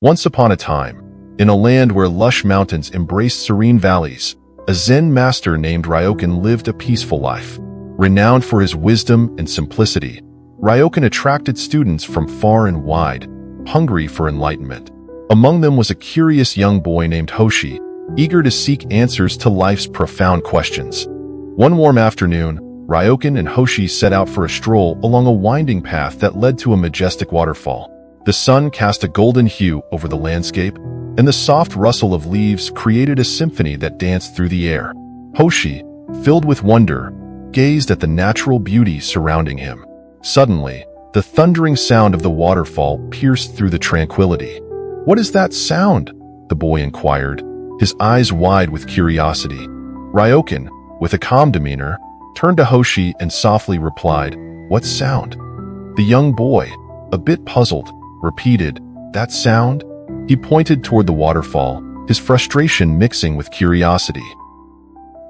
Once upon a time, in a land where lush mountains embraced serene valleys, a Zen master named Ryokan lived a peaceful life. Renowned for his wisdom and simplicity, Ryokan attracted students from far and wide, hungry for enlightenment. Among them was a curious young boy named Hoshi, eager to seek answers to life's profound questions. One warm afternoon, Ryokan and Hoshi set out for a stroll along a winding path that led to a majestic waterfall. The sun cast a golden hue over the landscape, and the soft rustle of leaves created a symphony that danced through the air. Hoshi, filled with wonder, gazed at the natural beauty surrounding him. Suddenly, the thundering sound of the waterfall pierced through the tranquility. "What is that sound?" the boy inquired, his eyes wide with curiosity. Ryokan, with a calm demeanor, turned to Hoshi and softly replied, "What sound?" The young boy, a bit puzzled, repeated, "That sound?" He pointed toward the waterfall, his frustration mixing with curiosity.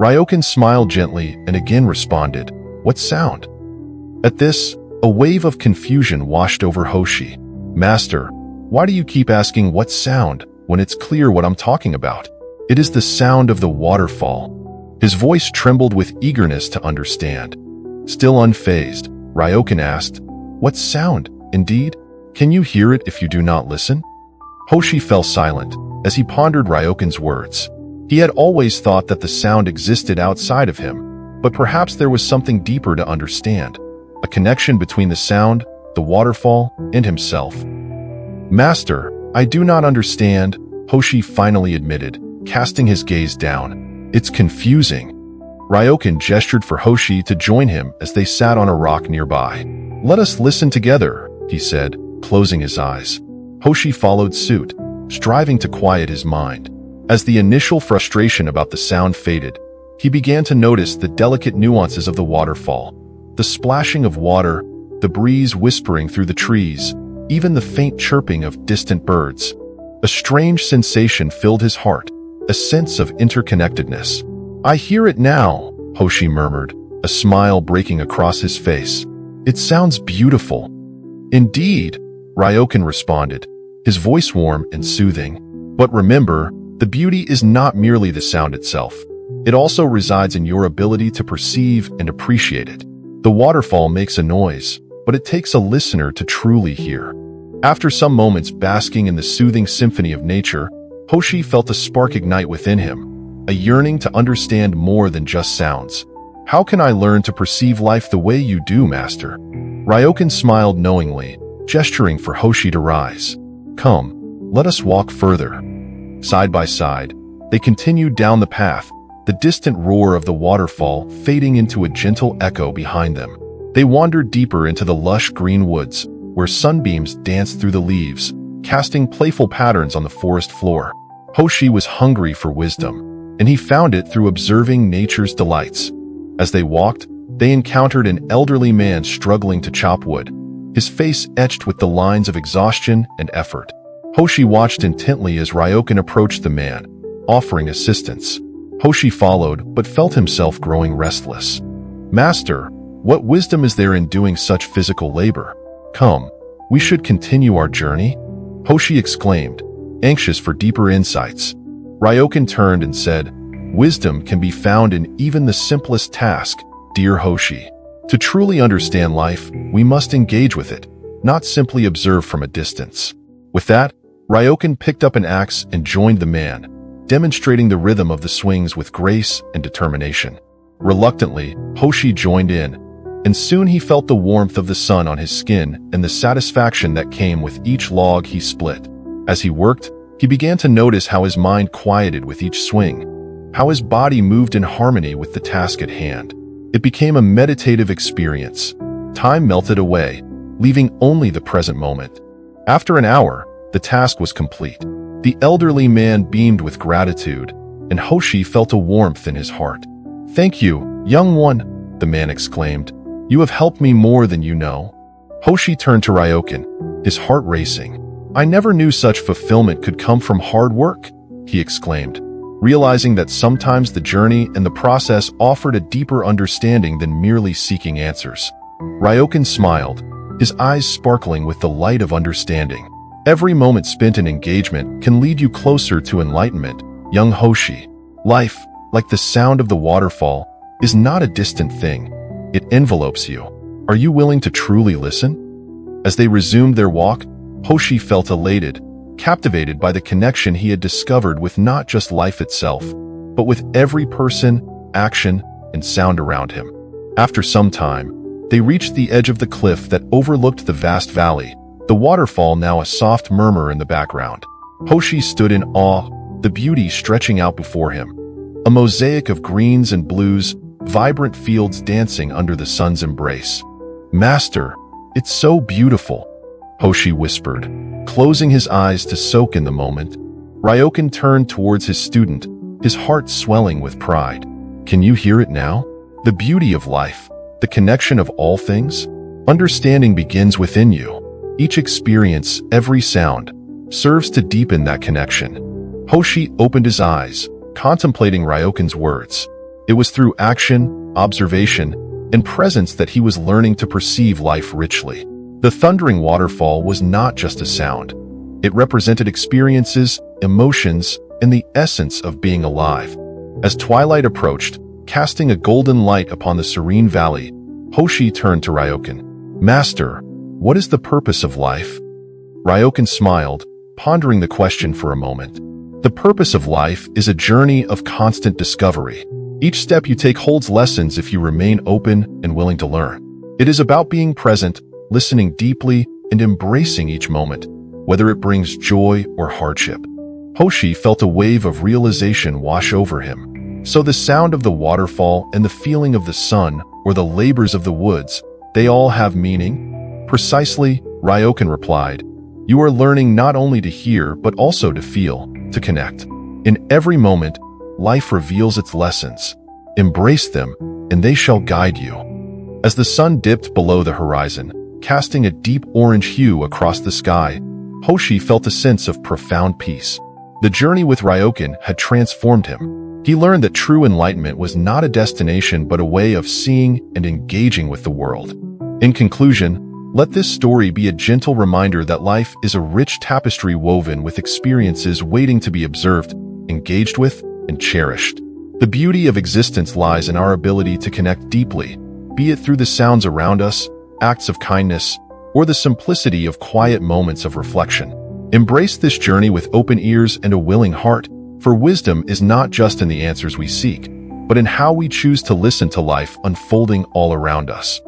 Ryokan smiled gently and again responded, "What sound?" At this, a wave of confusion washed over Hoshi. "Master, why do you keep asking what sound when it's clear what I'm talking about? It is the sound of the waterfall." His voice trembled with eagerness to understand. Still unfazed, Ryokan asked, "What sound, indeed? Can you hear it if you do not listen?" Hoshi fell silent as he pondered Ryokan's words. He had always thought that the sound existed outside of him, but perhaps there was something deeper to understand, a connection between the sound, the waterfall, and himself. "Master, I do not understand," Hoshi finally admitted, casting his gaze down. "It's confusing." Ryokan gestured for Hoshi to join him as they sat on a rock nearby. "Let us listen together," he said, closing his eyes. Hoshi followed suit, striving to quiet his mind. As the initial frustration about the sound faded, he began to notice the delicate nuances of the waterfall, the splashing of water, the breeze whispering through the trees, even the faint chirping of distant birds. A strange sensation filled his heart, a sense of interconnectedness. "I hear it now," Hoshi murmured, a smile breaking across his face. "It sounds beautiful." "Indeed," Ryokan responded, his voice warm and soothing. "But remember, the beauty is not merely the sound itself. It also resides in your ability to perceive and appreciate it. The waterfall makes a noise, but it takes a listener to truly hear." After some moments basking in the soothing symphony of nature, Hoshi felt a spark ignite within him, a yearning to understand more than just sounds. "How can I learn to perceive life the way you do, Master?" Ryokan smiled knowingly, gesturing for Hoshi to rise. "Come, let us walk further." Side by side, they continued down the path, the distant roar of the waterfall fading into a gentle echo behind them. They wandered deeper into the lush green woods, where sunbeams danced through the leaves, casting playful patterns on the forest floor. Hoshi was hungry for wisdom, and he found it through observing nature's delights. As they walked, they encountered an elderly man struggling to chop wood, his face etched with the lines of exhaustion and effort. Hoshi watched intently as Ryokan approached the man, offering assistance. Hoshi followed, but felt himself growing restless. "Master, what wisdom is there in doing such physical labor? Come, we should continue our journey?" Hoshi exclaimed, anxious for deeper insights. Ryokan turned and said, "Wisdom can be found in even the simplest task, dear Hoshi. To truly understand life, we must engage with it, not simply observe from a distance." With that, Ryokan picked up an axe and joined the man, demonstrating the rhythm of the swings with grace and determination. Reluctantly, Hoshi joined in, and soon he felt the warmth of the sun on his skin and the satisfaction that came with each log he split. As he worked, he began to notice how his mind quieted with each swing, how his body moved in harmony with the task at hand. It became a meditative experience. Time melted away, leaving only the present moment. After an hour, the task was complete. The elderly man beamed with gratitude, and Hoshi felt a warmth in his heart. "Thank you, young one," the man exclaimed. "You have helped me more than you know." Hoshi turned to Ryokan, his heart racing. "I never knew such fulfillment could come from hard work," he exclaimed, realizing that sometimes the journey and the process offered a deeper understanding than merely seeking answers. Ryokan smiled, his eyes sparkling with the light of understanding. Every moment spent in engagement can lead you closer to enlightenment, young Hoshi. Life, like the sound of the waterfall, is not a distant thing. It envelopes you. Are you willing to truly listen? As they resumed their walk, Hoshi felt elated, captivated by the connection he had discovered with not just life itself, but with every person, action, and sound around him. After some time, they reached the edge of the cliff that overlooked the vast valley, the waterfall now a soft murmur in the background. Hoshi stood in awe, the beauty stretching out before him. A mosaic of greens and blues, vibrant fields dancing under the sun's embrace. "Master, it's so beautiful," Hoshi whispered, closing his eyes to soak in the moment. Ryokan turned towards his student, his heart swelling with pride. "Can you hear it now? The beauty of life, the connection of all things? Understanding begins within you. Each experience, every sound, serves to deepen that connection." Hoshi opened his eyes, contemplating Ryokan's words. It was through action, observation, and presence that he was learning to perceive life richly. The thundering waterfall was not just a sound. It represented experiences, emotions, and the essence of being alive. As twilight approached, casting a golden light upon the serene valley, Hoshi turned to Ryokan. "Master, what is the purpose of life?" Ryokan smiled, pondering the question for a moment. The purpose of life is a journey of constant discovery. Each step you take holds lessons if you remain open and willing to learn. It is about being present, listening deeply, and embracing each moment, whether it brings joy or hardship. Hoshi felt a wave of realization wash over him. So the sound of the waterfall and the feeling of the sun, or the labors of the woods, they all have meaning? Precisely, Ryokan replied. You are learning not only to hear, but also to feel, to connect. In every moment, life reveals its lessons. Embrace them, and they shall guide you. As the sun dipped below the horizon, casting a deep orange hue across the sky, Hoshi felt a sense of profound peace. The journey with Ryokan had transformed him. He learned that true enlightenment was not a destination but a way of seeing and engaging with the world. In conclusion, let this story be a gentle reminder that life is a rich tapestry woven with experiences waiting to be observed, engaged with, and cherished. The beauty of existence lies in our ability to connect deeply, be it through the sounds around us, acts of kindness, or the simplicity of quiet moments of reflection. Embrace this journey with open ears and a willing heart, for wisdom is not just in the answers we seek, but in how we choose to listen to life unfolding all around us.